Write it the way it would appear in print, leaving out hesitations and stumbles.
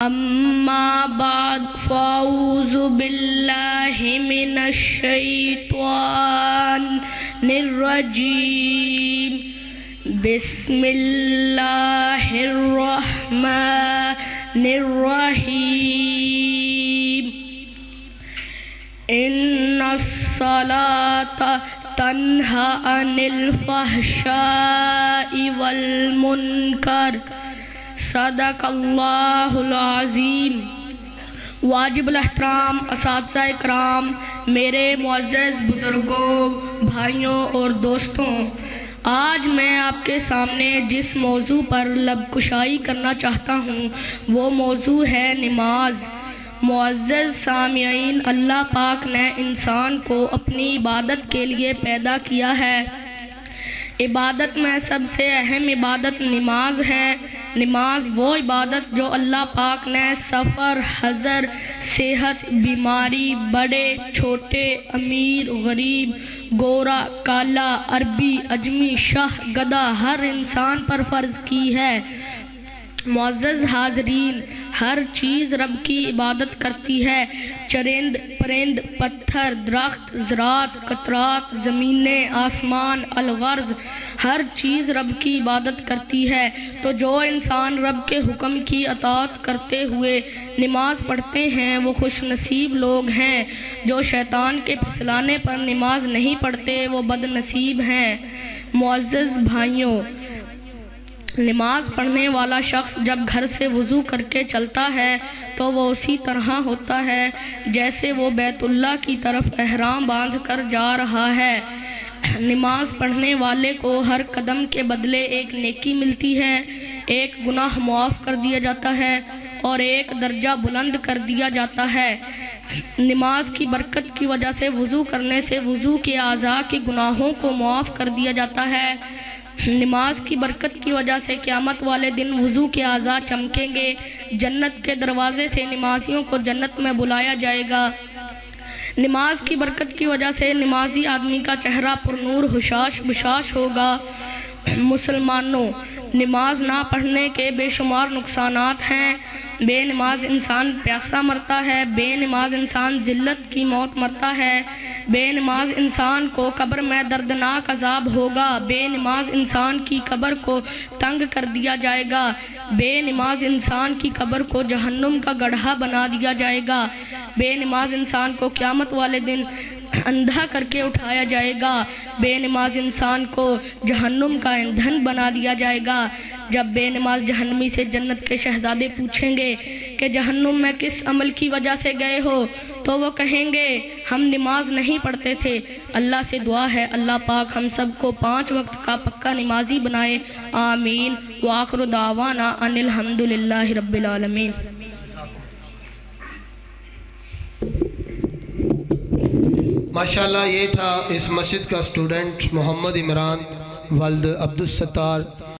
اما بعد فاعوذ باللہ من الشیطان الرجیم بسم اللہ الرحمن الرحیم ان الصلاة تنہی عن الفحشاء والمنکر صدق اللہ العظیم۔ واجب الاحترام اساتذہ اکرام، میرے معزز بزرگوں، بھائیوں اور دوستوں، آج میں آپ کے سامنے جس موضوع پر لب کشائی کرنا چاہتا ہوں وہ موضوع ہے نماز۔ معزز سامعین، اللہ پاک نے انسان کو اپنی عبادت کے لیے پیدا کیا ہے۔ عبادت میں سب سے اہم عبادت نماز ہے۔ نماز وہ عبادت جو اللہ پاک نے سفر، حضر، صحت، بیماری، بڑے، چھوٹے، امیر، غریب، گورا، کالا، عربی، اجمی، شاہ، گدھا، ہر انسان پر فرض کی ہے۔ معزز حاضرین، ہر چیز رب کی عبادت کرتی ہے۔ چرند، پرند، پتھر، درخت، زراعت، قطرات، زمینیں، آسمان، الغرض، ہر چیز رب کی عبادت کرتی ہے۔ تو جو انسان رب کے حکم کی اطاعت کرتے ہوئے نماز پڑھتے ہیں وہ خوش نصیب لوگ ہیں۔ جو شیطان کے پھسلانے پر نماز نہیں پڑھتے وہ بد نصیب ہیں۔ معزز بھائیوں، نماز پڑھنے والا شخص جب گھر سے وضو کر کے چلتا ہے تو وہ اسی طرح ہوتا ہے جیسے وہ بیت اللہ کی طرف احرام باندھ کر جا رہا ہے۔ نماز پڑھنے والے کو ہر قدم کے بدلے ایک نیکی ملتی ہے، ایک گناہ معاف کر دیا جاتا ہے اور ایک درجہ بلند کر دیا جاتا ہے۔ نماز کی برکت کی وجہ سے وضو کرنے سے وضو کے اعضاء کے گناہوں کو معاف کر دیا جاتا ہے۔ نماز کی برکت کی وجہ سے قیامت والے دن وضو کے اعضاء چمکیں گے۔ جنت کے دروازے سے نمازیوں کو جنت میں بلایا جائے گا۔ نماز کی برکت کی وجہ سے نمازی آدمی کا چہرہ پر نور حشاش بشاش ہوگا۔ مسلمانوں، نماز نہ پڑھنے کے بے شمار نقصانات ہیں۔ بے نماز انسان پیاسا مرتا ہے، بے نماز انسان ذلت کی موت مرتا ہے، بے نماز انسان کو قبر میں دردناک عذاب ہوگا، بے نماز انسان کی قبر کو تنگ کر دیا جائے گا، بے نماز انسان کی قبر کو جہنم کا گڑھا بنا دیا جائے گا، بے نماز انسان کو قیامت والے دن اندھا کر کے اٹھایا جائے گا، بے نماز انسان کو جہنم کا ایندھن بنا دیا جائے گا۔ جب بے نماز جہنمی سے جنت کے شہزادے پوچھیں گے کہ جہنم میں کس عمل کی وجہ سے گئے ہو تو وہ کہیں گے ہم نماز نہیں پڑھتے تھے۔ اللہ سے دعا ہے اللہ پاک ہم سب کو 5 وقت کا پکا نمازی بنائے، آمین۔ وآخر دعوانا ان الحمدللہ رب العالمین۔ ماشاءاللہ یہ تھا اس مسجد کا اسٹوڈنٹ محمد عمران ولد عبدالستار